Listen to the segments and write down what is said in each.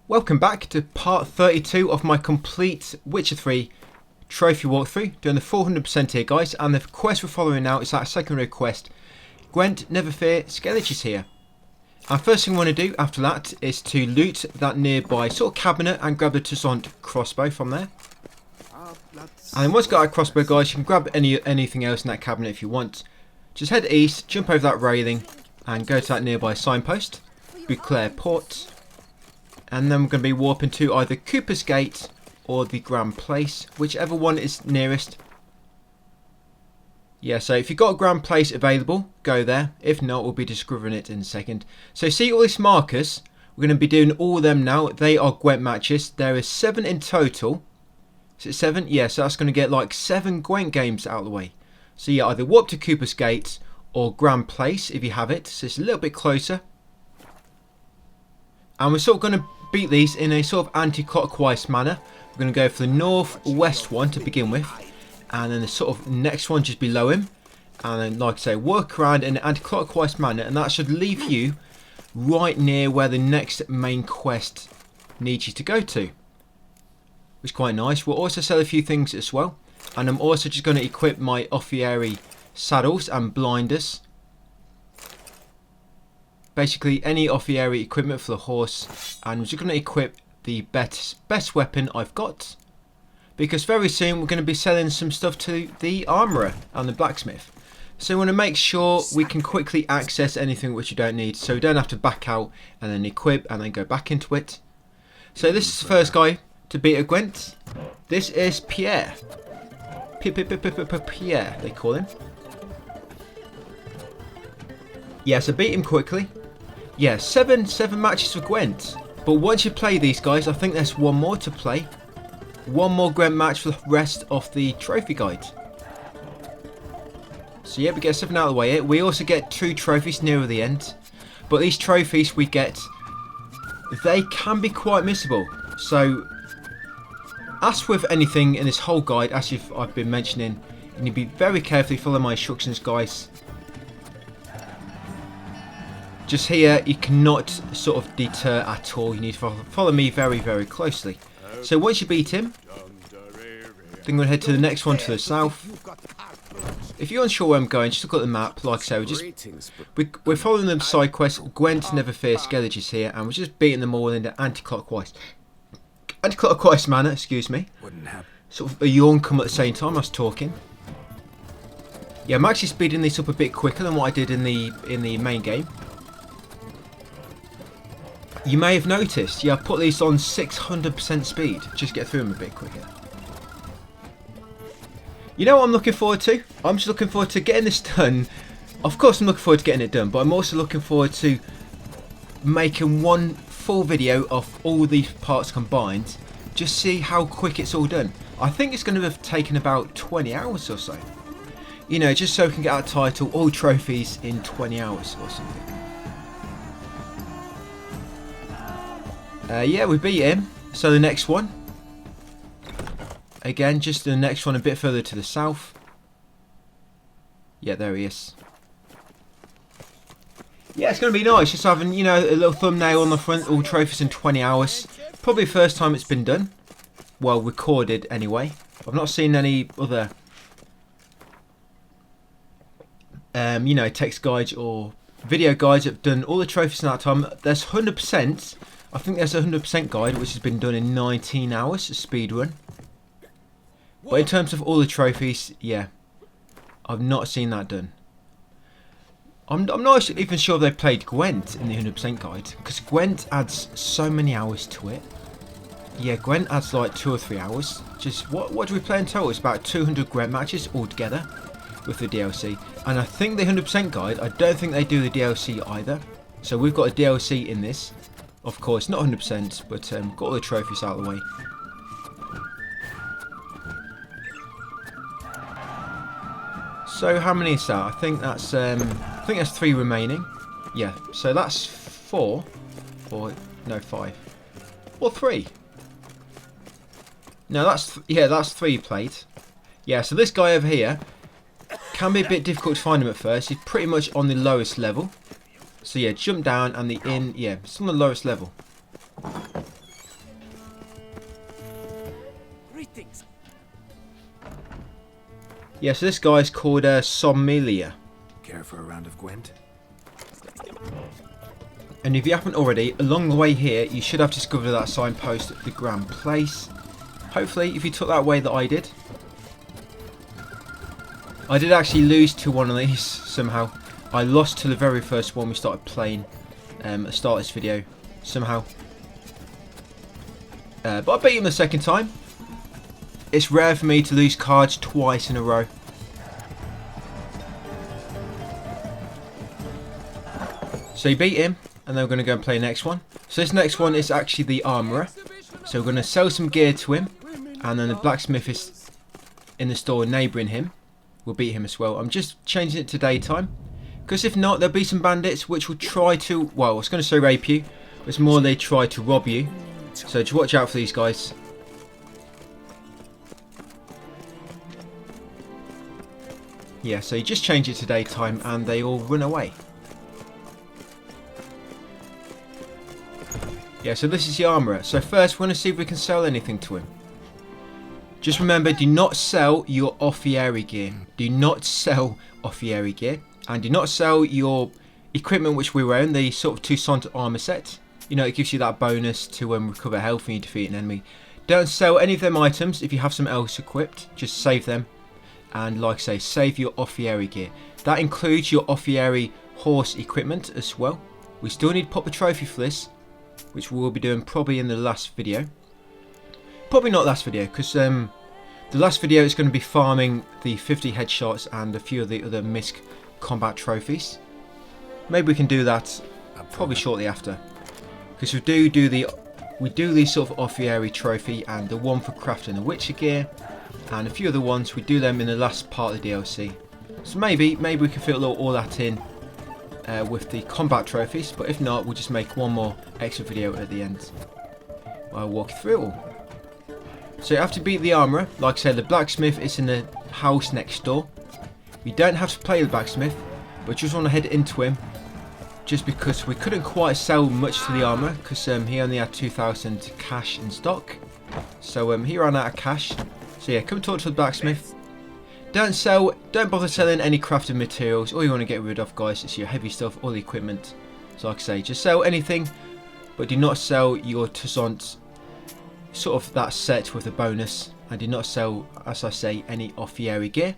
Welcome back to part 32 of my complete Witcher 3 trophy walkthrough, doing the 400% here guys, and the quest we're following now is that secondary quest, Gwent, never fear, Skellige is here. And first thing I want to do after that is to loot that nearby sort of cabinet and grab the Toussaint crossbow from there. And then once you got that crossbow guys, you can grab anything else in that cabinet if you want. Just head east, jump over that railing and go to that nearby signpost, Beauclair Port. And then we're going to be warping to either Cooper's Gate or the Grand Place, whichever one is nearest. Yeah, so if you've got a Grand Place available, go there. If not, we'll be discovering it in a second. So see all these markers? We're going to be doing all of them now. They are Gwent matches. There is 7 in total. Is it 7? Yeah, so that's going to get like 7 Gwent games out of the way. So yeah, either warp to Cooper's Gate or Grand Place if you have it. So it's a little bit closer. And we're sort of going to beat these in a sort of anti-clockwise manner. We're going to go for the northwest one to begin with, and then the sort of next one just below him, and then like I say, work around in an anti-clockwise manner, and that should leave you right near where the next main quest needs you to go to, which is quite nice. We'll also sell a few things as well, and I'm also just going to equip my Offieri saddles and blinders. Basically any Offieri equipment for the horse, and we're just going to equip the best weapon I've got, because very soon we're going to be selling some stuff to the armourer and the blacksmith. So we want to make sure we can quickly access anything which you don't need, so we don't have to back out and then equip and then go back into it. So this is the first guy to beat a Gwent. This is Pierre. Pierre they call him. Yeah, so beat him quickly. Yeah, seven matches for Gwent. But once you play these guys, I think there's one more to play. One more Gwent match for the rest of the trophy guide. So yeah, we get 7 out of the way here. We also get 2 trophies nearer the end. But these trophies we get, they can be quite missable. So, as with anything in this whole guide, as I've been mentioning, you need to be very carefully follow my instructions guys. Just here, you cannot sort of deter at all. You need to follow me very, very closely. So once you beat him, then we're going to head to the next one to the south. If you're unsure where I'm going, just look at the map. Like I say, we're following the side quest. Gwent, never fear, Skellige is here, and we're just beating them all in the anti-clockwise manner. Excuse me. Sort of a yawn come at the same time I was talking. Yeah, I'm actually speeding this up a bit quicker than what I did in the main game. You may have noticed, yeah, I put these on 600% speed. Just get through them a bit quicker. You know what I'm looking forward to? I'm just looking forward to getting this done. Of course I'm looking forward to getting it done, but I'm also looking forward to making one full video of all these parts combined. Just see how quick it's all done. I think it's going to have taken about 20 hours or so. You know, just so we can get our title, all trophies in 20 hours or something. Yeah, we beat him. So the next one. Again, just the next one a bit further to the south. Yeah, there he is. Yeah, it's going to be nice just having, you know, a little thumbnail on the front, all trophies in 20 hours. Probably the first time it's been done. Well, recorded anyway. I've not seen any other, you know, text guides or video guides that have done all the trophies in that time. There's 100%. I think there's a 100% guide which has been done in 19 hours, a speed run. But in terms of all the trophies, yeah, I've not seen that done. I'm not even sure they played Gwent in the 100% guide, because Gwent adds so many hours to it. Yeah, Gwent adds like 2 or 3 hours. Just what do we play in total? It's about 200 Gwent matches altogether with the DLC. And I think the 100% guide, I don't think they do the DLC either. So we've got a DLC in this. Of course, not 100%, but got all the trophies out of the way. So how many is that? I think that's 3 remaining. Yeah, so that's 4, or no 5, or 3. No, that's 3 played. Yeah, so this guy over here can be a bit difficult to find him at first. He's pretty much on the lowest level. So yeah, jump down and the inn, yeah, it's on the lowest level. Yeah, so this guy's called Sommelia. Care for a round of Gwent? And if you haven't already, along the way here, you should have discovered that signpost at the Grand Place. Hopefully, if you took that way that I did. I did actually lose to one of these somehow. I lost to the very first one we started playing at the start of this video, somehow. But I beat him the second time. It's rare for me to lose cards twice in a row. So you beat him, and then we're going to go and play the next one. So this next one is actually the armourer. So we're going to sell some gear to him, and then the blacksmith is in the store neighbouring him. We'll beat him as well. I'm just changing it to daytime, because if not, there'll be some bandits which will try to, well, I was going to say rape you, but it's more they try to rob you. So just watch out for these guys. Yeah, so you just change it to daytime and they all run away. Yeah, so this is the armourer. So first we're going to see if we can sell anything to him. Just remember, do not sell your Offieri gear. Do not sell Offieri gear. And do not sell your equipment which we were in, the sort of Toussaint armour set. You know, it gives you that bonus to recover health when you defeat an enemy. Don't sell any of them items if you have something else equipped. Just save them. And like I say, save your Offieri gear. That includes your Offieri horse equipment as well. We still need to pop a trophy for this, which we will be doing probably in the last video. Probably not last video, because the last video is going to be farming the 50 headshots and a few of the other MISC combat trophies. Maybe we can do that probably shortly after, because we do the sort of Offieri trophy and the one for crafting the Witcher gear. And a few other ones, we do them in the last part of the DLC. So maybe we can fit all that in with the combat trophies. But if not, we'll just make one more extra video at the end. I'll walk you through it all. So you have to beat the armourer. Like I said, the blacksmith is in the house next door. We don't have to play the blacksmith, but just want to head into him. Just because we couldn't quite sell much to the armourer, because he only had 2,000 cash in stock. So he ran out of cash. So yeah, come talk to the blacksmith. Don't bother selling any crafted materials. All you want to get rid of, guys, is your heavy stuff, all the equipment. So like I say, just sell anything, but do not sell your Toussaint, sort of that set with a bonus. And do not sell, as I say, any Offieri gear.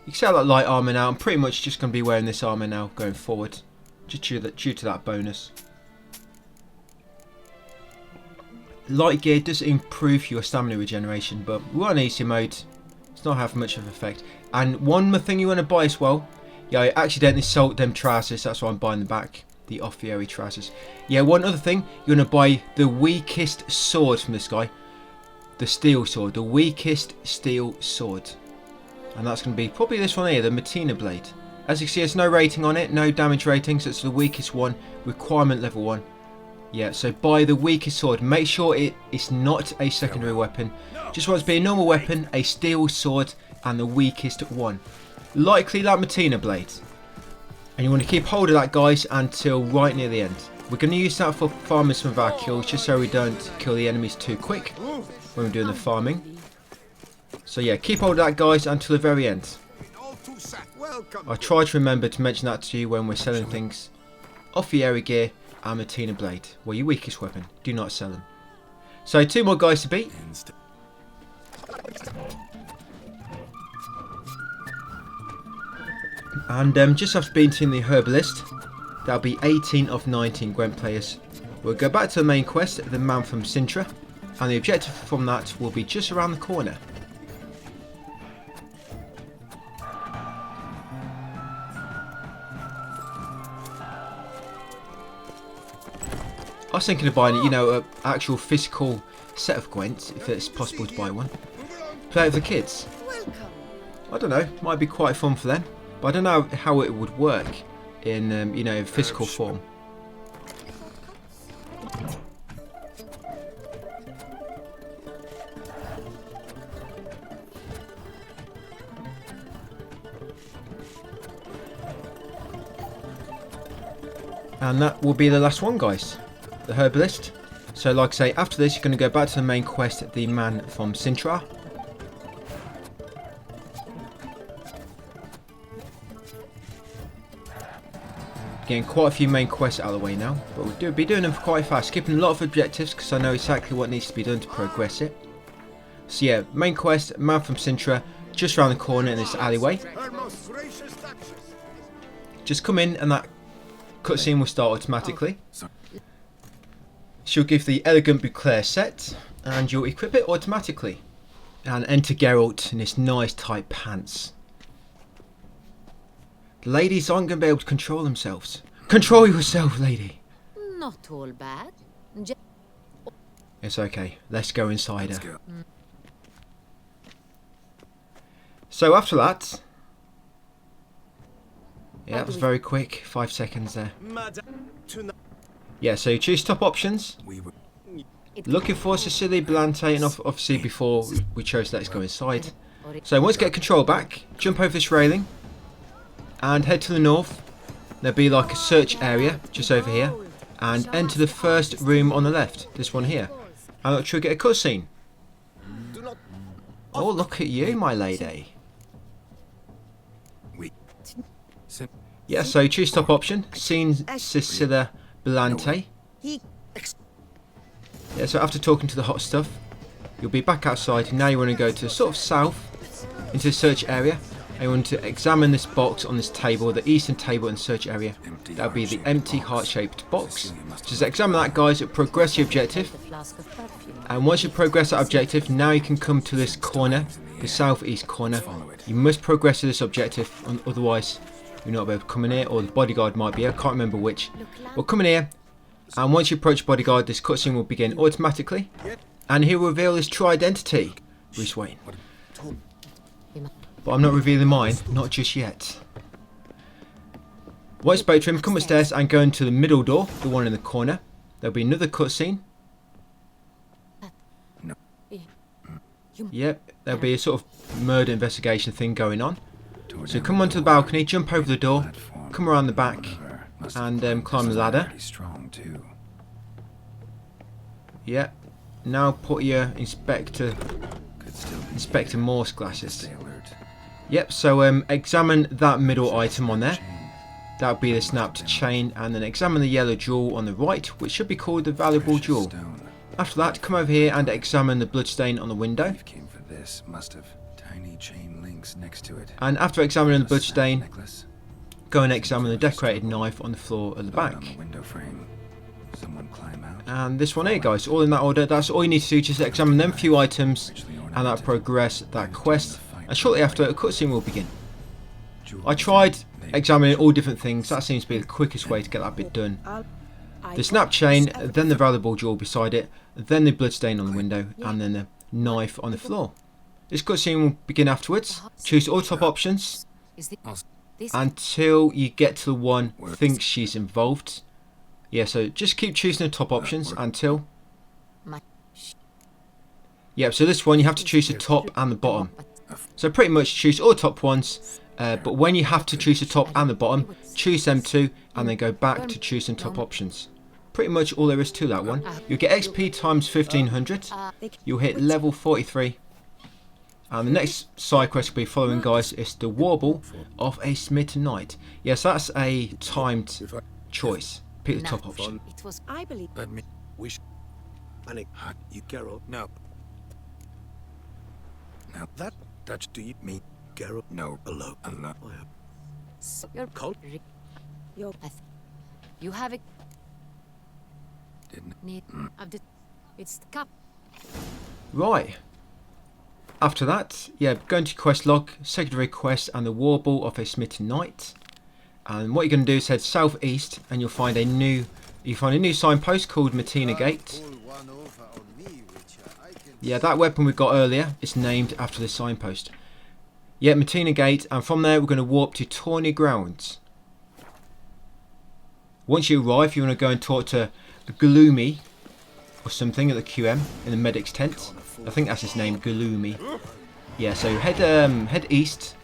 You can sell that light armour now. I'm pretty much just going to be wearing this armour now going forward, just due to that bonus. Light gear does improve your stamina regeneration, but we're on easy mode. It's not having much of an effect. And one more thing you want to buy as well. Yeah, I accidentally sold them trousers. That's why I'm buying them back. The Offieri trousers. Yeah, one other thing. You want to buy the weakest sword from this guy. The steel sword. The weakest steel sword. And that's going to be probably this one here. The Matina blade. As you can see, there's no rating on it. No damage rating. So it's the weakest one. Requirement level 1. Yeah, so buy the weakest sword. Make sure it's not a secondary weapon. Just wants to be a normal weapon, a steel sword, and the weakest one. Likely that Matina blade. And you want to keep hold of that, guys, until right near the end. We're going to use that for farming some of our kills, just so we don't kill the enemies too quick when we're doing the farming. So yeah, keep hold of that, guys, until the very end. I try to remember to mention that to you when we're selling things. Offieri gear. And Matina blade. Well, your weakest weapon. Do not sell them. So 2 more guys to beat. And just after beating the herbalist, that'll be 18 of 19 Gwent players. We'll go back to the main quest, the man from Sintra, and the objective from that will be just around the corner. I was thinking of buying, an actual physical set of Gwent, if it's possible to buy one. Play it with the kids. I don't know, might be quite fun for them. But I don't know how it would work in, physical form. And that will be the last one, guys. The herbalist. So like I say, after this you're going to go back to the main quest, the man from Sintra. Getting quite a few main quests out of the way now, but we'll be doing them quite fast, skipping a lot of objectives because I know exactly what needs to be done to progress it. So yeah, main quest, man from Sintra, just around the corner in this alleyway. Just come in and that cutscene will start automatically. She'll give the elegant bouclair set and you'll equip it automatically. And enter Geralt in his nice tight pants. The ladies aren't going to be able to control themselves. Control yourself, lady. Not all bad. It's okay. Let's go inside her. So after that... Yeah, that was very quick. 5 seconds there. Yeah, so you choose top options. Looking for Cecilia Belante, and obviously before we chose let's go inside. So once you get control back, jump over this railing and head to the north. There'll be like a search area just over here, and enter the first room on the left, this one here, and that'll trigger a cutscene. Oh, look at you, my lady. Yeah, so choose top option, seen Cecilia Belante. Yeah, so after talking to the hot stuff, you'll be back outside. Now you want to go to sort of south into the search area. And you want to examine this box on this table, the eastern table in the search area. That'll be the empty heart-shaped box. Just examine that, guys. Progress your objective. And once you progress that objective, now you can come to this corner, the southeast corner. You must progress to this objective, otherwise you're not able to come in here, or the bodyguard might be here. I can't remember which. Well, come in here. And once you approach bodyguard, this cutscene will begin automatically, and he will reveal his true identity, Bruce Wayne. But I'm not revealing mine, not just yet. Once you spoke to him, come upstairs and go into the middle door, the one in the corner. There'll be another cutscene. Yep, there'll be a sort of murder investigation thing going on. So come onto the balcony, jump over the door, come around the back, and climb the ladder. Yeah. Now put your Inspector Morse glasses. Yep. So examine that middle item on there. That'll be the snapped chain, and then examine the yellow jewel on the right, which should be called the valuable jewel. After that, come over here and examine the bloodstain on the window. And after examining the bloodstain, go and examine the decorated knife on the floor at the back. And this one here, guys, all in that order. That's all you need to do, just examine them few items, and that'll progress that quest. And shortly after, a cutscene will begin. I tried examining all different things. That seems to be the quickest way to get that bit done. The snap chain, then the valuable jewel beside it, then the bloodstain on the window, and then the knife on the floor. This cutscene will begin afterwards. Choose all top options until you get to the one thinks she's involved. Yeah, so just keep choosing the top options until... Yep, so this one you have to choose the top and the bottom. So pretty much choose all top ones, but when you have to choose the top and the bottom, choose them two and then go back to choosing top options. Pretty much all there is to that one. You'll get XP times 1500. You'll hit level 43. And the next side quest will be following, guys, is the Warble of a Smitten Knight. Yes, that's a timed choice. Pick the top option. It was, I believe. Let me wish. Panic. You Geralt. No. Now that's do you mean Geralt? No. Alone. Allah. Your cold. You have it. Didn't Need of the. It's the cup. Right. After that, yeah, go into quest log, secondary quest, and the Warble of a Smitten Knight. And what you're going to do is head southeast, and you'll find a new signpost called Martina Gate. Yeah, that weapon we got earlier is named after the signpost. Yeah, Martina Gate, and from there we're going to warp to Tawny Grounds. Once you arrive, you want to go and talk to Gloomy or something at the QM in the medic's tent. I think that's his name, Gloomy. Yeah, so head east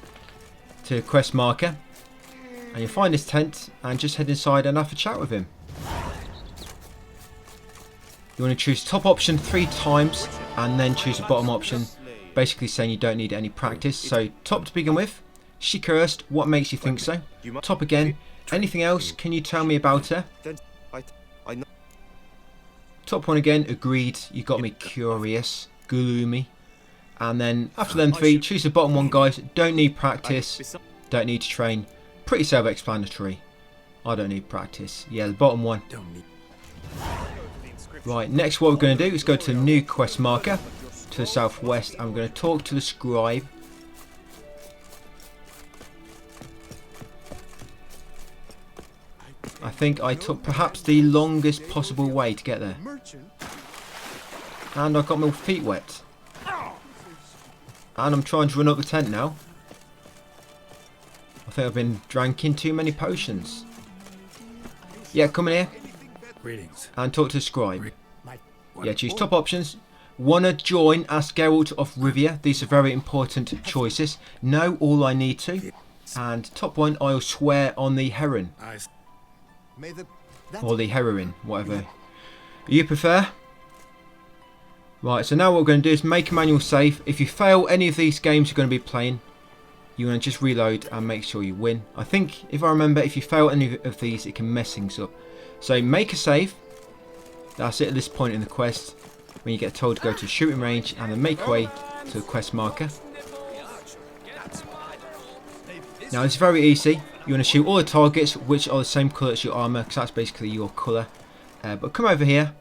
to quest marker, and you'll find his tent, and just head inside and have a chat with him. You want to choose top option 3 times and then choose the bottom option, basically saying you don't need any practice. So top to begin with. She cursed. What makes you think so? Top again. Anything else? Can you tell me about her? Top one again. Agreed. You got me curious. Gloomy. And then after them 3, choose the bottom one, guys. Don't need practice. Don't need to train. Pretty self-explanatory. I don't need practice. Yeah, the bottom one. Right, next what we're going to do is go to the new quest marker to the southwest. I'm going to talk to the scribe. I think I took perhaps the longest possible way to get there. And I got my feet wet. And I'm trying to run up the tent now. I think I've been drinking too many potions. Yeah, come in here. Greetings. And talk to the scribe. Yeah, choose top options. Wanna join? Ask Geralt of Rivia. These are very important choices. No, all I need to. And top one, I'll swear on the heron. Or the heroine, whatever you prefer. Right, so now what we're going to do is make a manual save. If you fail any of these games you're going to be playing, you want to just reload and make sure you win. I think, if I remember, if you fail any of these, it can mess things up. So make a save. That's it at this point in the quest. When you get told to go to the shooting range and then make way to the quest marker. Now it's very easy. You want to shoot all the targets which are the same colour as your armour, because that's basically your colour. But come over here.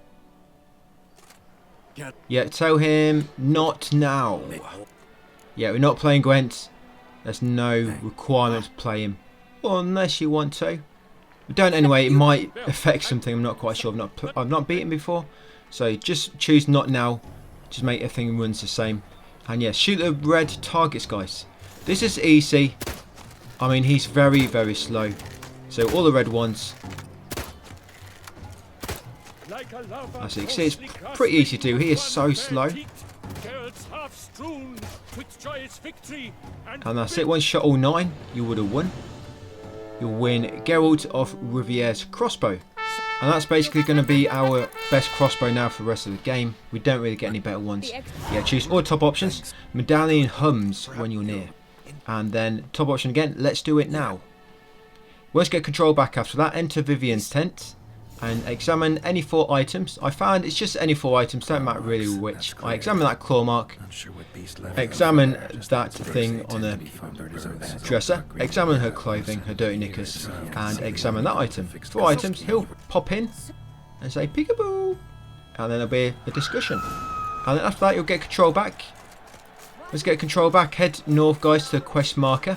Yeah, tell him not now. Yeah, we're not playing Gwent. There's no requirement to play him. Well, unless you want to. We don't anyway, it might affect something, I'm not quite sure. I've not beaten before. So just choose not now. Just make everything runs the same. And yeah, shoot the red targets, guys. This is easy. I mean, he's very, very slow. So all the red ones. As you can see, it's pretty easy to do. He is so slow. And that's it. Once you shot all 9, you would have won. You'll win Geralt of Riviera's crossbow. And that's basically going to be our best crossbow now for the rest of the game. We don't really get any better ones. Yeah, choose all the top options. Medallion hums when you're near. And then top option again. Let's do it now. Let's get control back after that. Enter Vivian's tent. And examine any 4 items. I found it's just any 4 items, don't matter really which. I examine that claw mark, examine that thing on the dresser, examine her clothing, her dirty knickers, and examine that item. 4 items, he'll pop in and say peekaboo, and then there'll be a discussion. And then after that you'll get control back. Let's get control back, head north guys to the quest marker.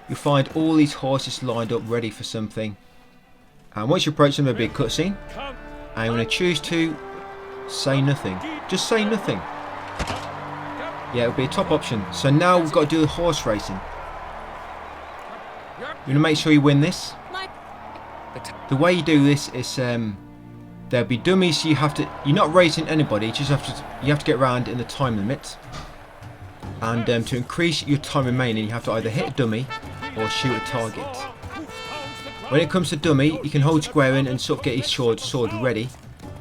You'll find all these horses lined up ready for something. And once you approach them, there'll be a cutscene. And I'm going to choose to say nothing. Just say nothing. Yeah, it'll be a top option. So now we've got to do the horse racing. You're going to make sure you win this. The way you do this is there'll be dummies. You're not racing anybody. You have to get around in the time limit. And to increase your time remaining, you have to either hit a dummy or shoot a target. When it comes to dummy, you can hold square in and sort of get his sword ready.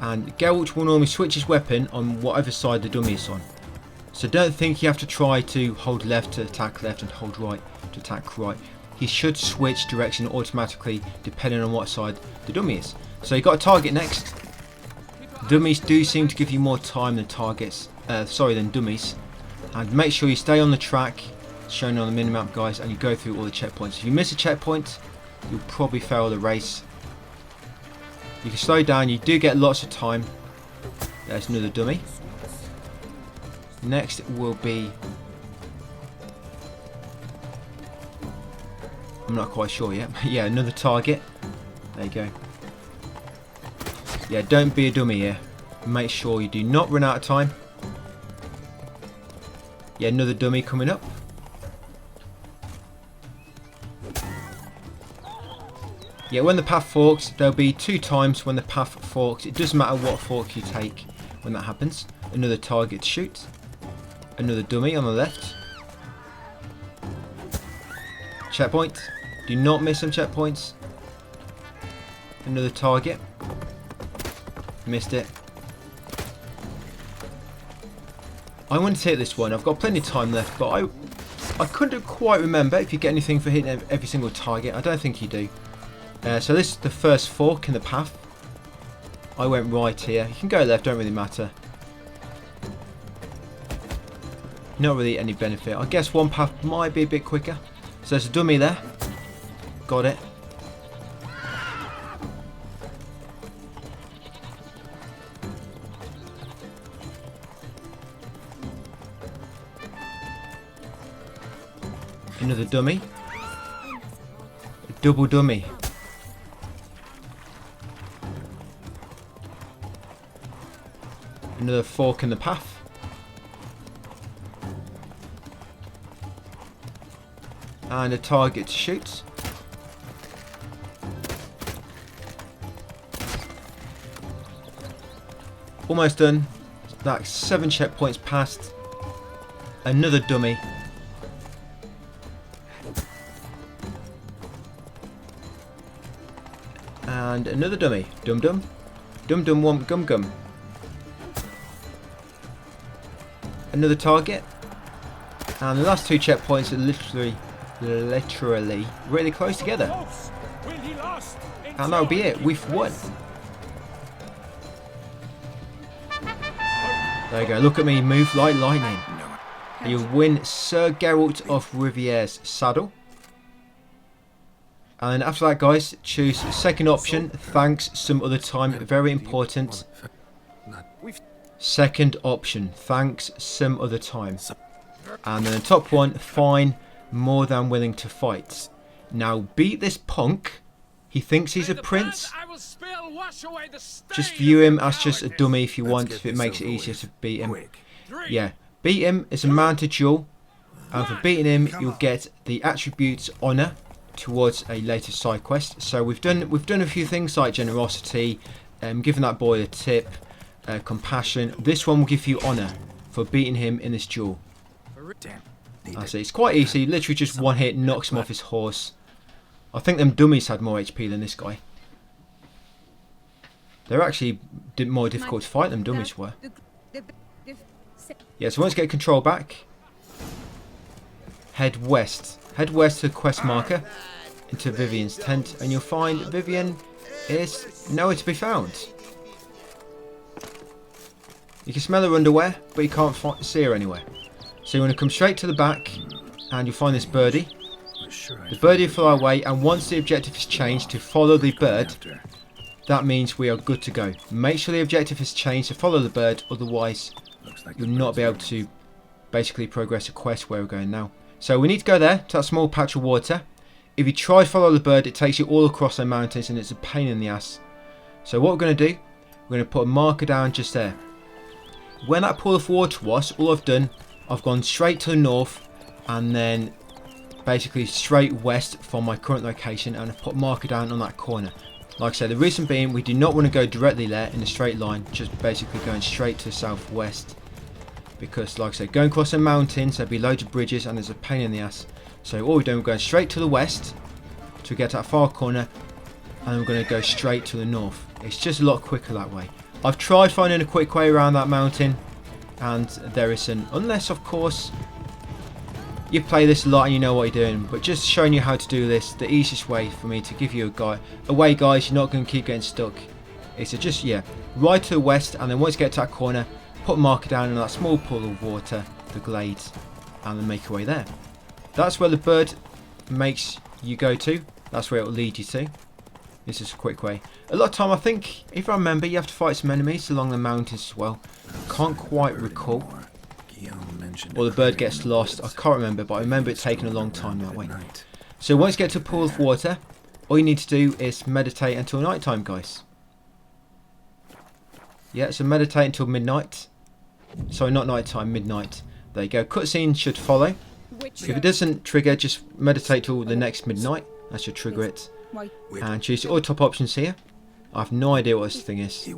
And Geralt will normally switch his weapon on whatever side the dummy is on. So don't think you have to try to hold left to attack left and hold right to attack right. He should switch direction automatically depending on what side the dummy is. So you've got a target next. Dummies do seem to give you more time than targets. Than dummies. And make sure you stay on the track, shown on the minimap guys, and you go through all the checkpoints. If you miss a checkpoint, you'll probably fail the race. You can slow down, you do get lots of time. There's another dummy. Next will be... I'm not quite sure yet. Yeah, another target. There you go. Yeah, don't be a dummy here. Make sure you do not run out of time. Yeah, another dummy coming up. Yeah, when the path forks, there'll be 2 times when the path forks. It doesn't matter what fork you take when that happens. Another target to shoot. Another dummy on the left. Checkpoint. Do not miss some checkpoints. Another target. Missed it. I want to hit this one. I've got plenty of time left, but I couldn't quite remember if you get anything for hitting every single target. I don't think you do. So this is the first fork in the path. I went right here. You can go left, don't really matter. Not really any benefit. I guess one path might be a bit quicker. So there's a dummy there. Got it. Another dummy. A double dummy. Another fork in the path. And a target to shoot. Almost done. That's 7 checkpoints passed. Another dummy. And another dummy. Dum dum. Dum dum wump gum gum. Another target. And the last 2 checkpoints are literally really close together. And that'll be it. We've won. There you go. Look at me move like lightning. You win Sir Geralt of Riviere's saddle. And after that, guys, choose second option. Thanks some other time. Very important. Second option. Thanks some other time. And then the top one. Fine. More than willing to fight. Now beat this punk. He thinks he's a prince. Just view him as just a dummy if you want. If it makes it easier to beat him. Yeah. Beat him. It's a mounted duel. And for beating him, you'll get the attributes honour towards a later side quest. So we've done a few things like generosity, giving that boy a tip, compassion. This one will give you honour for beating him in this duel. I see. It's quite easy. Literally just one hit knocks him off his horse. I think them dummies had more HP than this guy. They're actually more difficult to fight than dummies were. Yeah, so once you get control back, head west. Head west to the quest marker into Vivian's tent, and you'll find Vivian is nowhere to be found. You can smell her underwear, but you can't see her anywhere. So you want to come straight to the back, and you'll find this birdie. The birdie will fly away, and once the objective is changed to follow the bird, that means we are good to go. Make sure the objective is changed to follow the bird, otherwise you'll not be able to basically progress a quest where we're going now. So we need to go there, to that small patch of water. If you try to follow the bird, it takes you all across the mountains, and it's a pain in the ass. So what we're going to do, we're going to put a marker down just there. When that pool of water was, all I've done, I've gone straight to the north, and then basically straight west from my current location, and I've put a marker down on that corner. Like I said, the reason being, we do not want to go directly there in a straight line, just basically going straight to the southwest. Because, like I said, going across the mountains, there'll be loads of bridges, and there's a pain in the ass. So all we're doing, we're going straight to the west to get to that far corner, and we're going to go straight to the north. It's just a lot quicker that way. I've tried finding a quick way around that mountain, and there isn't. Unless, of course, you play this a lot and you know what you're doing. But just showing you how to do this, the easiest way for me to give you a way, guys, you're not going to keep getting stuck. It's to just, yeah, right to the west, and then once you get to that corner, put a marker down in that small pool of water, the glade, and then make your way there. That's where the bird makes you go to. That's where it will lead you to. This is a quick way. A lot of time, I think, if I remember, you have to fight some enemies along the mountains as well. Can't quite recall. Or the bird gets lost. I can't remember, but I remember it taking a long time that way. So once you get to a pool of water, all you need to do is meditate until night time, guys. Yeah, so meditate until midnight. Sorry, not night time, midnight. There you go. Cutscene should follow. If it doesn't trigger, just meditate till the next midnight. That should trigger it. And choose all top options here. I have no idea what this thing is.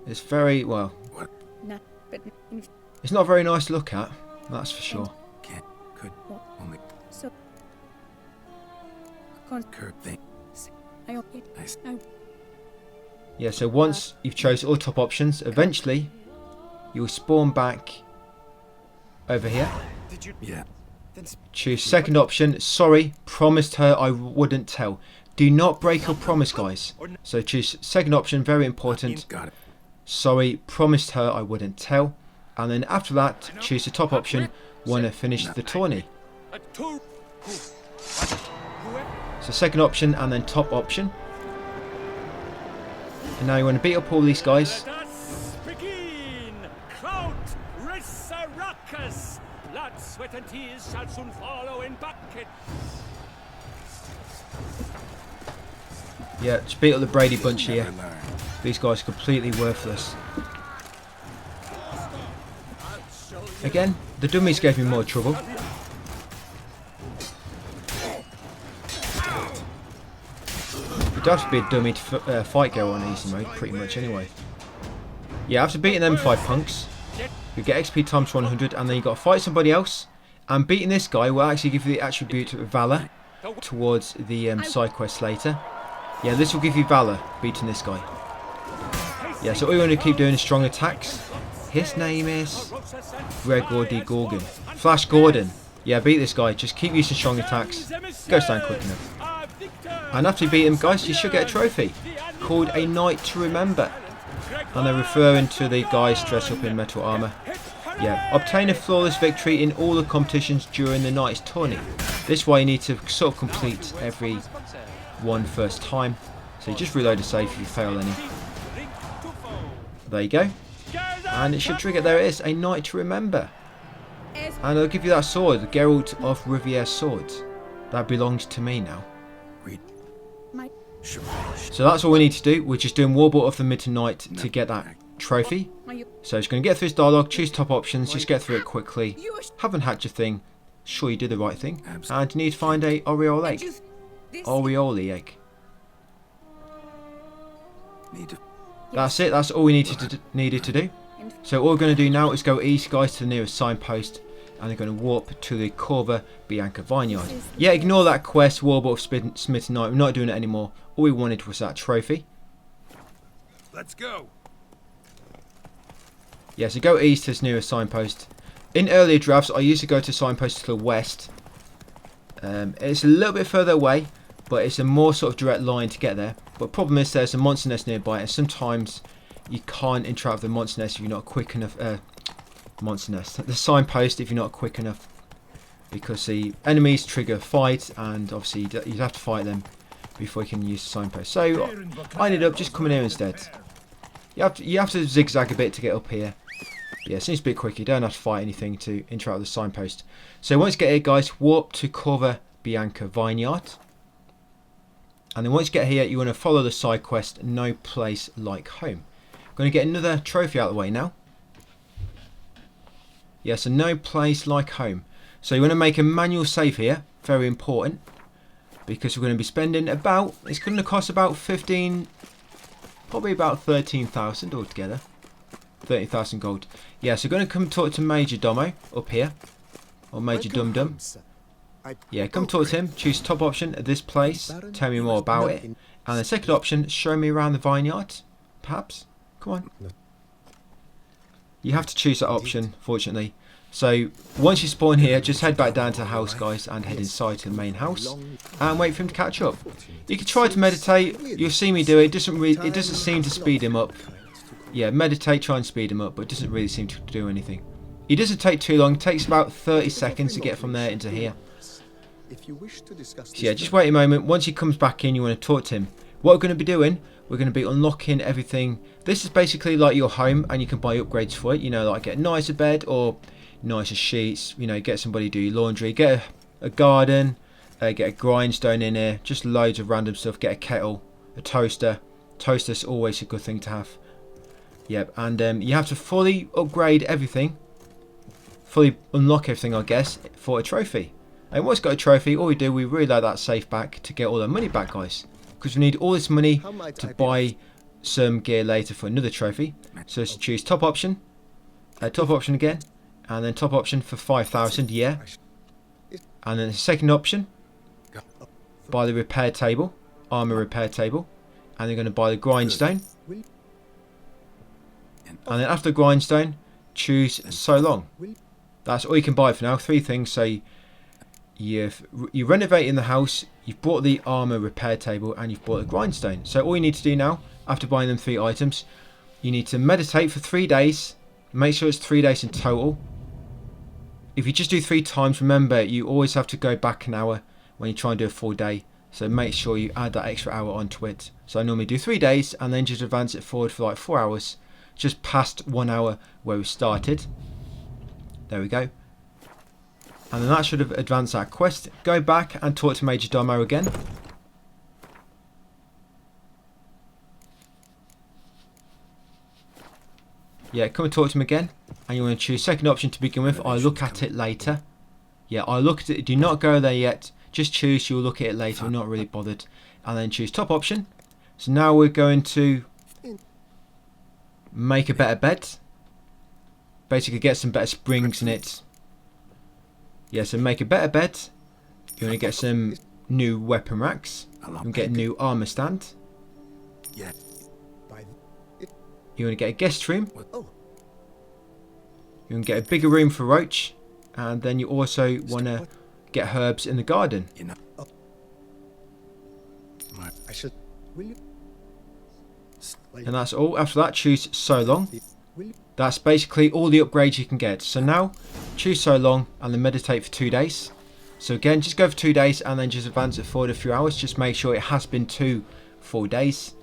It's very, well, it's not very nice to look at, that's for sure. Yeah, so once you've chosen all top options, eventually you'll spawn back over here. Did you? Yeah. Choose second option. Sorry, promised her I wouldn't tell. Do not break your promise, guys. So choose second option, very important. Got it. Sorry, promised her I wouldn't tell. And then after that, choose the top option. Want to finish the tourney. So second option and then top option. And now you want to beat up all these guys. Let us begin! Clout, Rissaruckus! Blood, sweat and tears shall soon follow in buckets. Yeah, just beat up the Brady bunch here. Never learn. These guys are completely worthless. Again, the dummies gave me more trouble. You'd have to be a dummy to fight go on easy mode, pretty much anyway. Yeah, after beating them 5 punks, you get XP times 100, and then you got to fight somebody else. And beating this guy will actually give you the attribute of Valor towards the side quest later. Yeah, this will give you Valor, beating this guy. Yeah, so all you want to keep doing is strong attacks. His name is Gregor D. Gorgon. Flash Gordon. Yeah, beat this guy. Just keep using strong attacks. Goes down quick enough. And after you beat him, guys, you should get a trophy called a Night to Remember. And they're referring to the guys dressed up in metal armour. Yeah, obtain a flawless victory in all the competitions during the night's tourney. This way you need to sort of complete every one first time. So you just reload a save if you fail any. There you go. And it should trigger, there it is, a Night to Remember. And I'll give you that sword, the Geralt of Rivier's sword. That belongs to me now. So that's all we need to do. We're just doing Warble of the Midnight to get that trophy. So just going to get through this dialogue, choose top options, just get through it quickly. Haven't hacked your thing. Sure you did the right thing. And you need to find a Oriole egg. Oriole egg. That's it, that's all we needed to do. So all we're going to do now is go east, guys, to the nearest signpost. And they're going to warp to the Corva Bianca Vineyard. Yeah, ignore that quest, Warble of Smitten Night. We're not doing it anymore. All we wanted was that trophy. Let's go. Yeah, so go east to this nearest signpost. In earlier drafts, I used to go to signpost to the west. It's a little bit further away, but it's a more sort of direct line to get there. But problem is there's a monster nest nearby, and sometimes you can't interact with the monster nest if you're not quick enough. Monster nest, the signpost, if you're not quick enough, because the enemies trigger fight, and obviously you'd have to fight them before you can use the signpost. So I ended up just coming here instead. You have to zigzag a bit to get up here. But yeah, it seems a bit quicker. You don't have to fight anything to interact with the signpost. So once you get here, guys, warp to Corva Bianca Vineyard. And then once you get here, you want to follow the side quest, No Place Like Home. Going to get another trophy out of the way now. Yeah, so No Place Like Home. So you want to make a manual save here. Very important. Because we're going to be spending about, it's going to cost about 15, probably about 13,000 altogether. 30,000 gold. Yeah, so we're going to come talk to Major Domo up here. Or Major Dum Dum. Yeah, come talk to him. Choose top option at this place. Tell me more about it. And the second option, show me around the vineyard. Perhaps. Come on. You have to choose that option, fortunately. So once you spawn here, just head back down to the house, guys, and head inside to the main house and wait for him to catch up. You can try to meditate. You'll see me do it. It doesn't seem to speed him up. Yeah, meditate, try and speed him up, but it doesn't really seem to do anything. It doesn't take too long. It takes about 30 seconds to get from there into here. So yeah, just wait a moment. Once he comes back in, you want to talk to him. What we're going to be doing, we're going to be unlocking everything. This is basically like your home, and you can buy upgrades for it. You know, like get a nicer bed or nicer sheets. You know, get somebody to do your laundry. Get a garden. Get a grindstone in here. Just loads of random stuff. Get a kettle, a toaster. Toaster's always a good thing to have. Yep, and you have to fully upgrade everything. Fully unlock everything, I guess, for a trophy. And once got a trophy, all we do, we reload that safe back to get all our money back, guys. Because we need all this money to buy some gear later for another trophy. So let's choose top option. Top option again. And then top option for 5,000, yeah. And then the second option. Buy the repair table. Armor repair table. and you're going to buy the grindstone. Will- And then after the grindstone, choose so long. That's all you can buy for now. 3 things. So you're renovating the house, you've bought the armor repair table, and you've bought a grindstone. So all you need to do now, after buying them 3 items, you need to meditate for 3 days. Make sure it's 3 days in total. If you just do 3 times, remember you always have to go back an hour when you try and do a full day. So make sure you add that extra hour onto it. So I normally do 3 days and then just advance it forward for like 4 hours, just past 1 hour where we started. There we go. And then that should have advanced that quest. Go back and talk to Major Domo again. Yeah, come and talk to him again. And you want to choose second option to begin with. I look at it later. Yeah, I look at it. Do not go there yet. Just choose. You'll look at it later. We're not really bothered. And then choose top option. So now we're going to make a better bed. Basically get some better springs in it. Yeah, so make a better bed. You want to get some new weapon racks. You get a new armor stand. Yeah. You want to get a guest room. Oh. You want to get a bigger room for Roach. And then you also want to get herbs in the garden. You know. Oh. I should. Will you? And that's all. After that, choose so long. Will you? That's basically all the upgrades you can get. So now, choose so long and then meditate for 2 days. So again, just go for 2 days and then just advance it forward a few hours. Just make sure it has been 2 full days.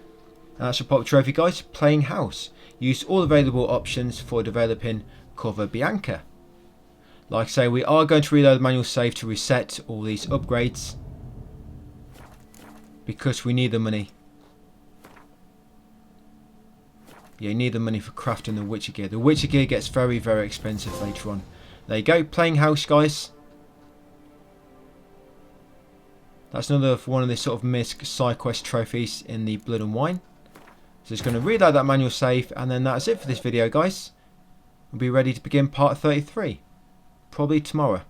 And that's your pop trophy, guys. Playing house. Use all available options for developing Cover Bianca. Like I say, we are going to reload the manual save to reset all these upgrades, because we need the money. Yeah, you need the money for crafting the Witcher gear. The Witcher gear gets very, very expensive later on. There you go, playing house, guys. That's another one of the sort of misc side quest trophies in the Blood and Wine. So it's going to reload that manual save, and then that's it for this video, guys. We'll be ready to begin part 33. Probably tomorrow.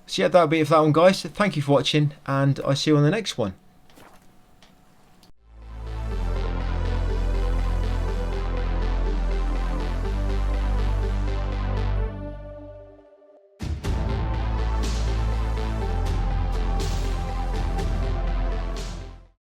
So yeah, that'll be it for that one, guys. Thank you for watching, and I'll see you on the next one.